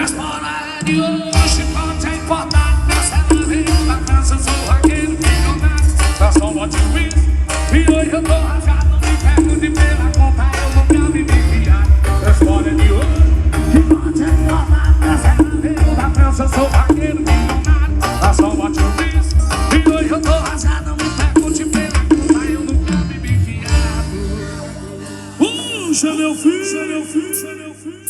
Responda é de hoje, pode é importante. Nessa vida da dança, sou aquele milionário. Só só bote o vídeo. E hoje eu tô rasgado, não me pergunte pela conta, eu nunca me viado. Responda é de hoje, pode é importante. Nessa vida da dança, sou aquele milionário. Só só bote o vídeo. E hoje eu tô rasgado, não me pergunte pela conta, eu nunca me viado. Puxa meu filho, puxa meu filho, puxa meu filho.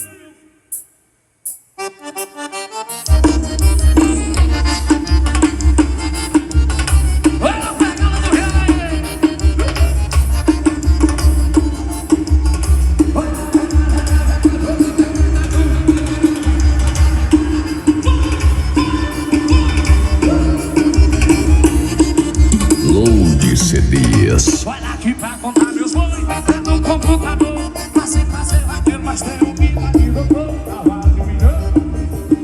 CDs. Olha aqui pra contar meus boi, no computador. Passei pra ser vaqueiro, mas tem um milho aqui do povo. Tava admirando,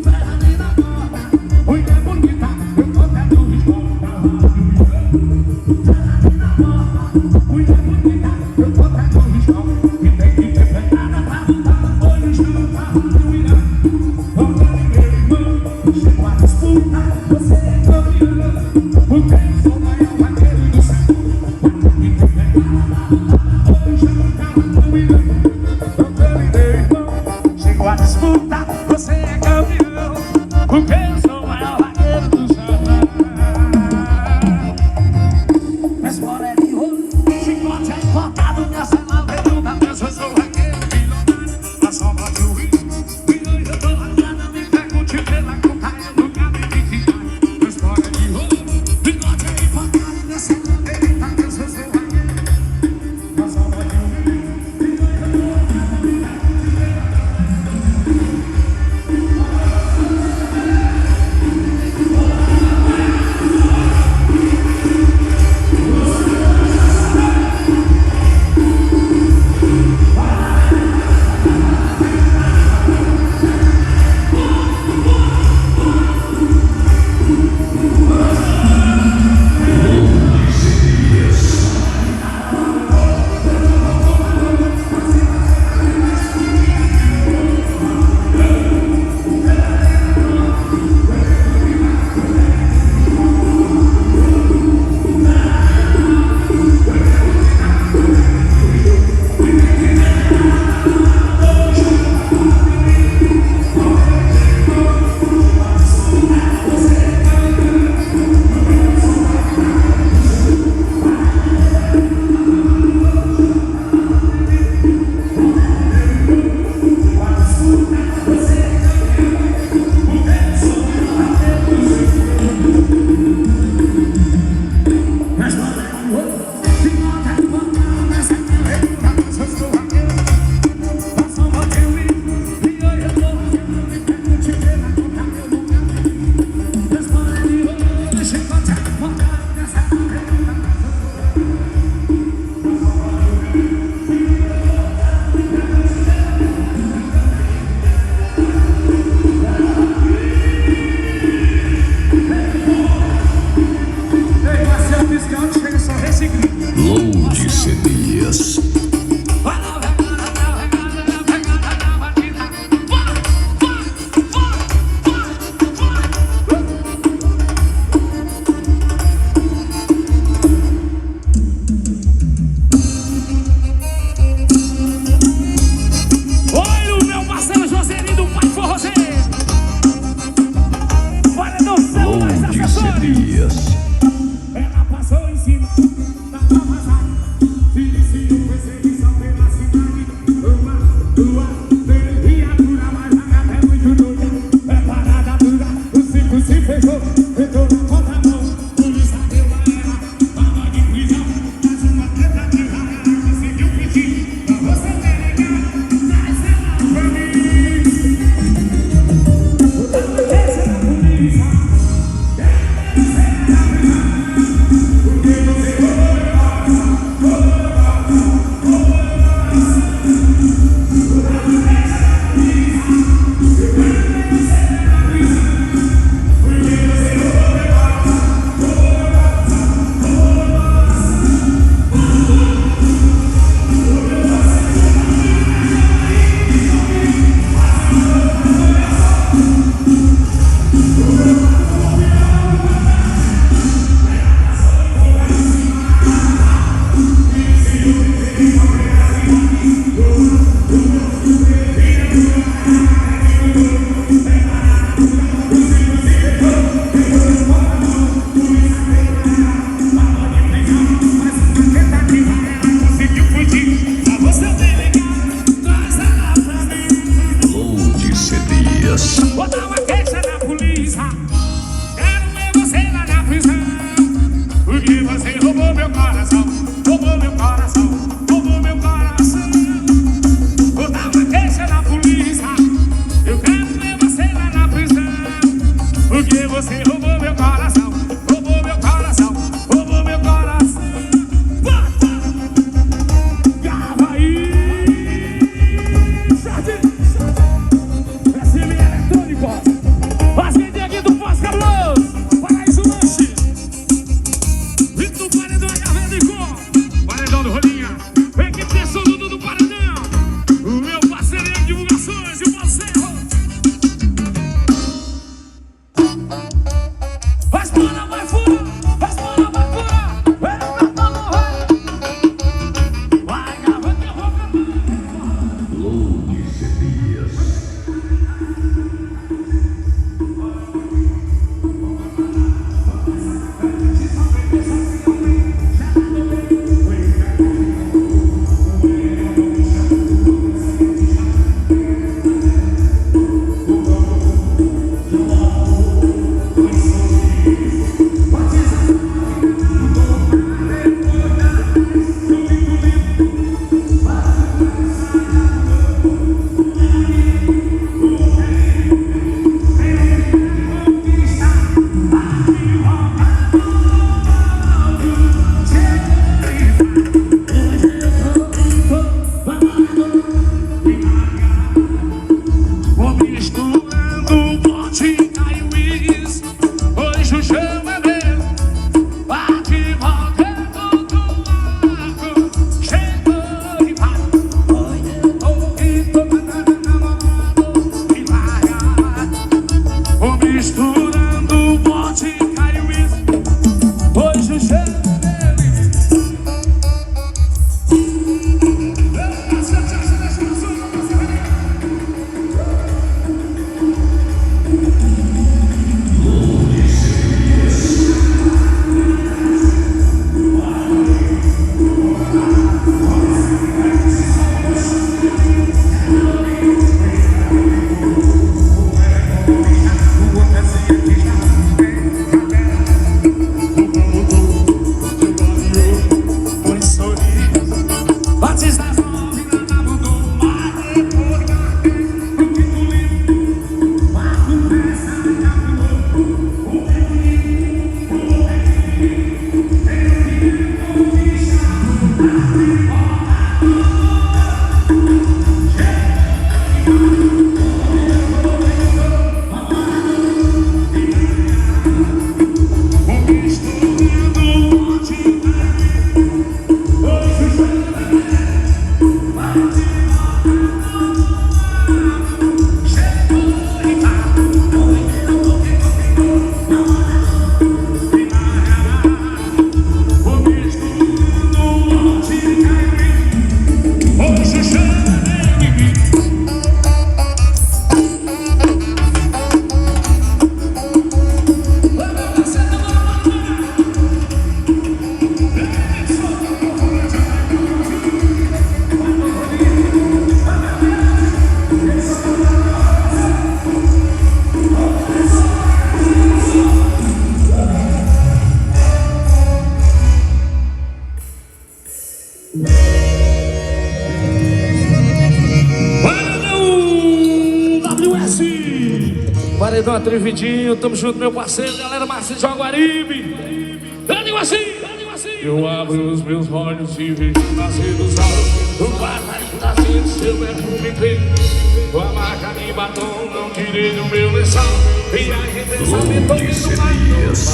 ferramenta na porta. Muito é bonita, eu tô até no escola. Tava admirando, ferramenta na porta. Muito é bonita, eu tô até no escola. E tem que ter pegada pra botar olhos no tava admirando. Olha meu irmão, chegou a disputa, você é campeão. Porque eu sou o maior vaqueiro do céu. Chegou a disputa, você é campeão. Porque eu sou o maior vaqueiro do chão. Mas fora é de ouro, chicote é importado. Minha cela veio da mesa, eu sou vaqueiro milionário. Na sombra do rio, e hoje eu tô rasgada. Me pergunte pela conta, eu nunca me vi. Mas fora é de ouro, chicote é importado. Minha cela veio da mesa, eu sou vaqueiro. Na sombra do rio, e hoje eu tô rasgada. Me pergunte pela conta. Dias. Vou dar uma queixa na polícia. Quero ver você lá na prisão. Porque você roubou meu coração. Roubou meu coração. Roubou meu coração. Vou dar uma queixa na polícia. Eu quero ver você lá na prisão. Porque você roubou meu coração. Roubou meu coração. Roubou meu coração. Bota! Grava aí! SM Eletrônico. Fazendinha aqui do Pós-Cabuloso. Paraíso Lanche. Visto do Paredão Magnífico. Paredão do Rolinha. Equipe pessoal do Paredão. O meu parceiro em divulgações e o Você. Faz bola, vai fura. Faz bola, vai fura. Vai gravando, vai gravando, Loucos Dias. vou misturando vodka e uísque. Hoje o chama é meu. Bate, volta, todo arco. Chegou e vai. Oi, tô mandando namorado e larga. Vou misturando vodka e uísque. Hoje o chama é meu. Paredão atrevidinho, tamo junto, meu parceiro, galera, Márcio de Jaguaribe. Dani assim, eu abro os meus olhos e vejo nascer dos olhos o passarinho nascendo, seu perfume inteiro. Com a marca de batom, não tirei do meu lençol. E a gente pensamento ouvindo mais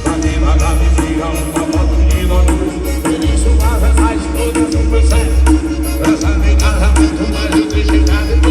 a mina da mentira, uma foto de nós dois. Por isso, as verdades todas no meu cérebro. Essa de casamento, mas eu deixei nada.